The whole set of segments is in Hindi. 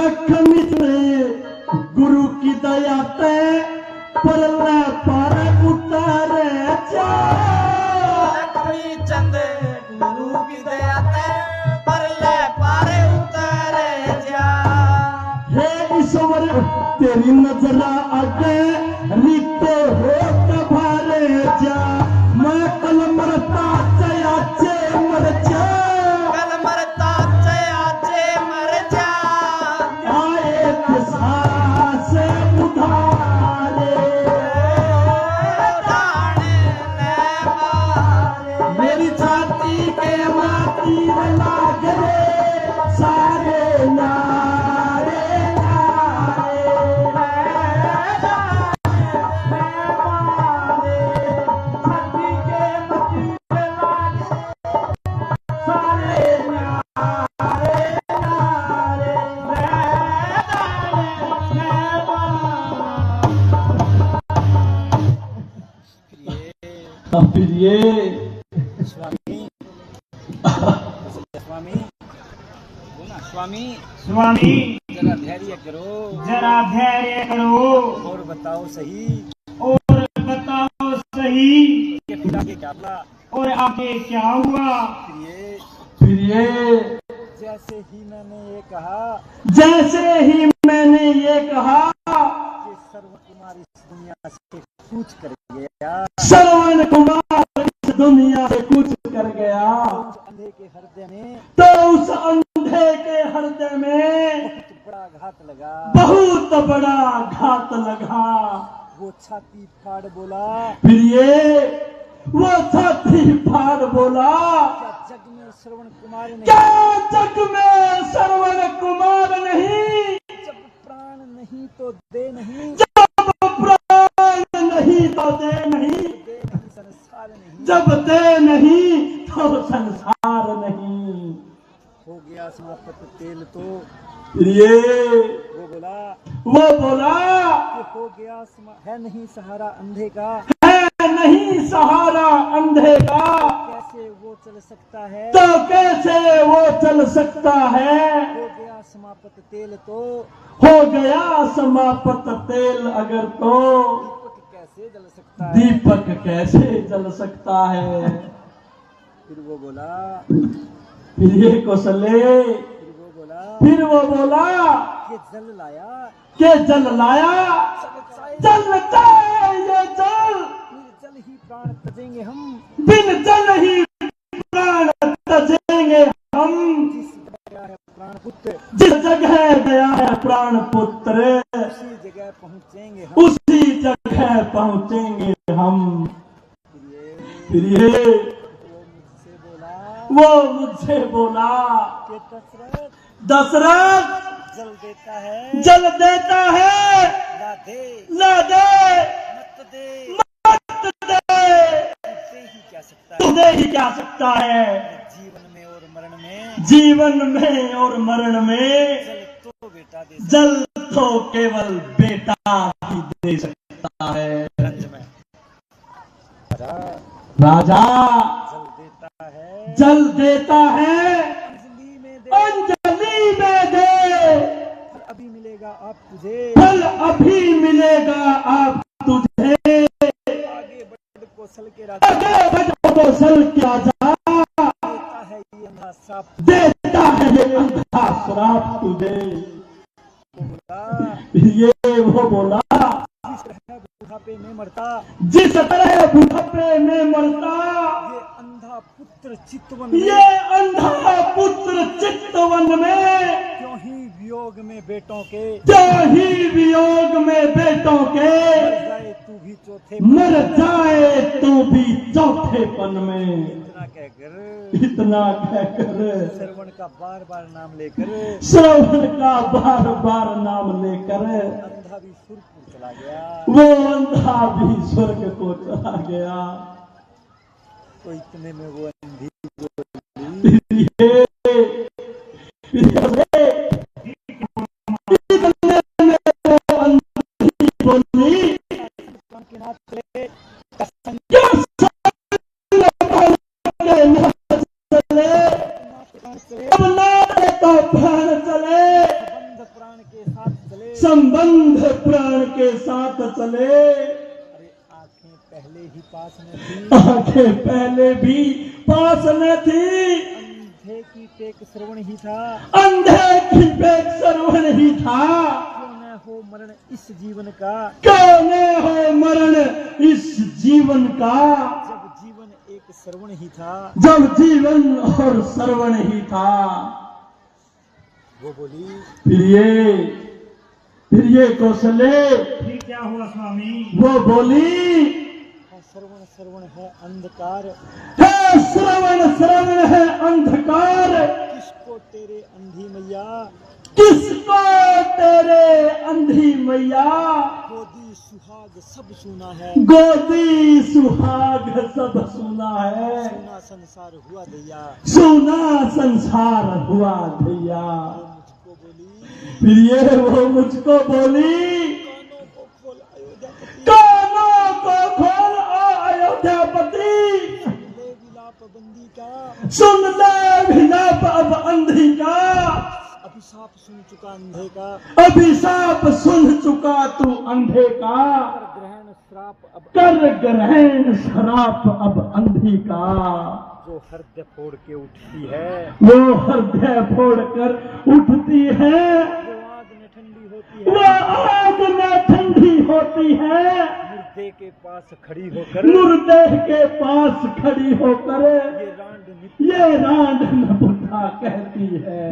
लख मित्र गुरु की दया ते परले पार उतारे जा। लक्ष्मी चंद गुरु की दया ते परले पार उतारे जा। हे ईश्वर तेरी नजरा आगे रीते हो कभारे जा। मैं कल मरता चयाचे मर जा। कल मरता चयाचे मर जा। आए सांस उधारे प्राण ले मारे। मेरी छाती के माटी में लाग रे सारे नारे फिर ये स्वामी स्वामी स्वामी स्वामी जरा धैर्य करो। जरा धैर्य करो और बताओ सही और बताओ सही कि फिर आगे क्या हुआ। और आगे क्या हुआ। फिर ये जैसे ही मैंने ये कहा कि सर्व कुमार इस दुनिया से कूच कर गया। श्रवण कुमार इस दुनिया से कूच कर गया। उस अंधे के हृदय में तो उस अंधे के हृदय में बहुत बड़ा घात लगा। बहुत बड़ा घात लगा। वो छाती फाड़ बोला, फिर ये वो छाती फाड़ बोला, क्या जग में श्रवण कुमार नहीं, क्या जग में श्रवण कुमार नहीं। जब प्राण नहीं तो दे नहीं, जब प्राण नहीं तो दे नहीं, दे नहीं संसार नहीं। जब दे नहीं तो संसार नहीं। हो गया समाप्त तेल तो फिर ये वो बोला कि हो गया है नहीं सहारा अंधे का। है नहीं सहारा अंधे का। कैसे वो चल सकता है, तो कैसे वो चल सकता है। हो गया समाप्त तेल तो हो गया समाप्त तेल अगर तो दीपक कैसे जल सकता है। दीपक कैसे जल सकता है। फिर वो बोला फिर ये कौशले फिर वो बोला कि जल लाया जल लाया, जल ये जल, जल ही प्राण तजेंगे हम। बिन जल ही प्राण तजेंगे हम। जिस जगह गया है प्राण पुत्र जिस जगह गया है प्राण पुत्र उसी जगह पहुंचेंगे हम। उसी जगह पहुंचेंगे हम। फिर ये वो मुझसे बोला कि दशरथ जल देता है ला दे मत दे, मत दे। तुझे ही क्या सकता है। तुझे ही क्या सकता है। जीवन में और मरण में, जीवन में और मरण में जल तो बेटा दे जल तो केवल बेटा ही दे सकता है। राजा जल देता है अंजलि में दे। फल अभी मिलेगा आप तुझे, फल अभी मिलेगा आप तुझे। आगे बढ़ कौशल के राजा आगे बढ़ कौशल के राजा देता है ये अंधा साप। देता है ये अंधा श्राप तुझे। बोला ये वो बोला जिस तरह बुढ़ापे में मरता, जिस तरह बुढ़ापे में मरता, ये अंधा पुत्र चितवन ये अंधा पुत्र चितवन में, क्यों ही वियोग में बेटों के, क्यों ही वियोग में बेटों के मर जाए तू भी चौथे मर जाए तो भी चौथेपन में। इतना कहकर कहकर श्रवण का बार बार नाम लेकर श्रवण का बार बार नाम लेकर अंधा भी सुरपुर चला गया। वो अंधा भी स्वर्ग को चला गया। तो इतने में वो अंधी बोली के नाथ चले, अब ना तो प्राण चले, बंद प्राण के साथ चले, संबंध प्राण के साथ चले। अरे आंखें पहले ही पास में थी, आंखें पहले भी पास न थी, अंधे की टेक श्रवण ही था, अंधे की पेट श्रवण ही था। क्यों न हो मरण इस जीवन का, क्यों न हो मरण इस जीवन का, जब जीवन एक श्रवण ही था। जब जीवन और श्रवण ही था। वो बोली, प्रिय कौशले, फिर क्या हुआ स्वामी? वो बोली, श्रवण श्रवण है अंधकार, हे श्रवण श्रवण है अंधकार, किसको तेरे अंधी मैया, किसको तेरे अंधी मैया, गोदी सुहाग सब सुना है, गोदी सुहाग सब सुना है, सुना संसार हुआ दैया। सुना संसार हुआ भैया। मुझको बोली, प्रिय वो मुझको बोली, कानों को खोल अयोध्यापति, कानों को खोल ओ अयोध्यापति, ले विलाप बंदी का, सुन ले विलाप अब अंधी का, अभिशाप सुन चुका अंधे का, अभिशाप सुन चुका तू अंधे का, कर ग्रहण श्राप अब, कर ग्रहण शराप अब अंधी का। जो हृदय फोड़ के उठती है, वो हृदय फोड़ कर उठती है, वो आग में ठंडी होती वो है, आग में ठंडी होती है, मुर्दे के पास खड़ी होकर, मुर्दे के पास खड़ी होकर ये रांड नित्य, ये रांड न बुद्धा कहती है।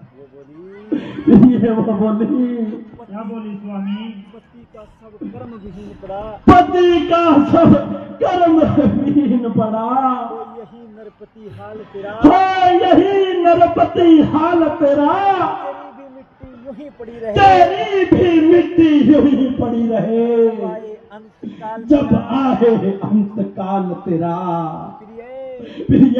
वो बोली, ये वो बोली, क्या बोली स्वामी? पति का सब कर्म विहीन पड़ा, पति का सब कर्म विहीन पड़ा, तो यही नरपति हाल तेरा, हो यही नरपति हाल तेरा, तेरी भी मिट्टी यूं ही पड़ी रहे, तेरी भी मिट्टी यूं ही पड़ी रहे, आए अंतकाल जब तेरा। आए अंत काल तेरा। प्रिय, प्रिय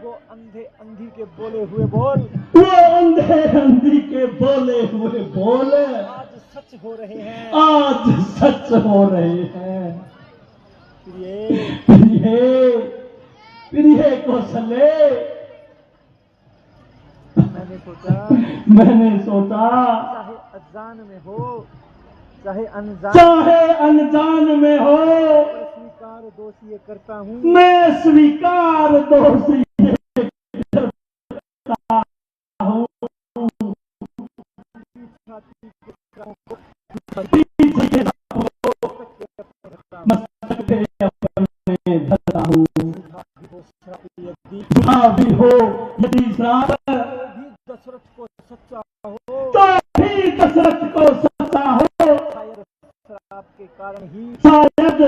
वो अंधे अंधी के बोले हुए बोल, वो अंधे अंधी के बोले हुए बोल आज सच हो रहे हैं। आज सच हो रहे हैं। प्रिय, प्रिय प्रिय कौशले, मैंने सोचा चाहे अनजान में हो, चाहे अनजान, चाहे अनजान में हो, पर स्वीकार दोष ये करता हूँ, मैं स्वीकार दोष ये करता हूँ। मस्तक पे अपने धरता हूँ। बुरा भी हो यदि श्राप, भी दशरथ को सच्चा हो, तो भी दशरथ को सच्चा हो, शायद श्राप के कारण ही, शायद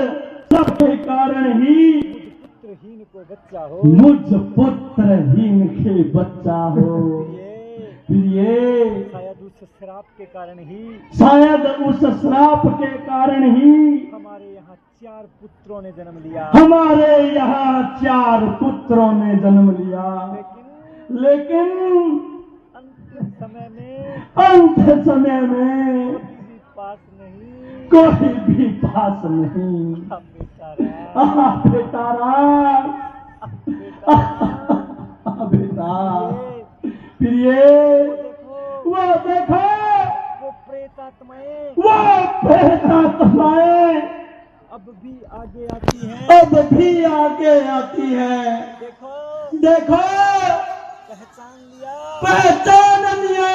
सबके कारण ही पुत्रहीन को बच्चा हो। मुझ पुत्रहीन के बच्चा हो। प्रिय शायद उस श्राप के कारण ही, शायद उस श्राप के कारण ही हमारे यहाँ 4 पुत्रों ने जन्म लिया, हमारे यहाँ 4 पुत्रों ने जन्म लिया। लेकिन अंतिम समय में, अंत समय में कोई भी पास नहीं, कोई भी पास नहीं। बेचारा, बेटारा, बेटा प्रिय वो देखो, वो प्रेतात्माएं वो प्रेतात्माएं अब भी आगे आती हैं, अब भी आगे आती है। देखो देखो पहचान लिया, पहचान लिया,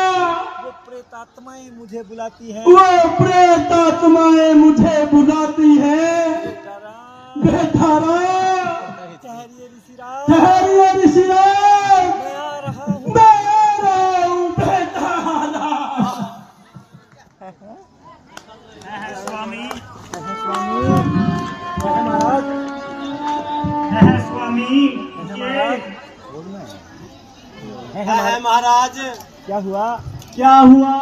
वो प्रेतात्माएं मुझे बुलाती हैं, वो प्रेतात्माएं मुझे बुलाती है। बेचारा, बेटारा ठहरिए ऋषिराज, ठहरिए ऋषिराज, मैं आ रहा हूँ। मैं आ रहा हूँ। बेटारा स्वामी, महाराज, स्वामी, ये महाराज, क्या हुआ? क्या हुआ?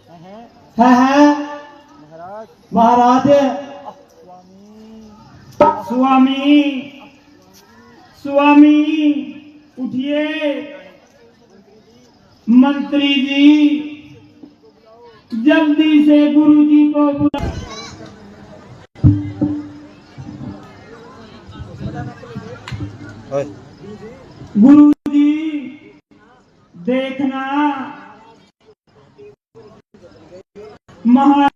है महाराज, महाराज, स्वामी, स्वामी उठिए। मंत्री जी जल्दी से गुरुजी को बुला। गुरुजी देखना, महा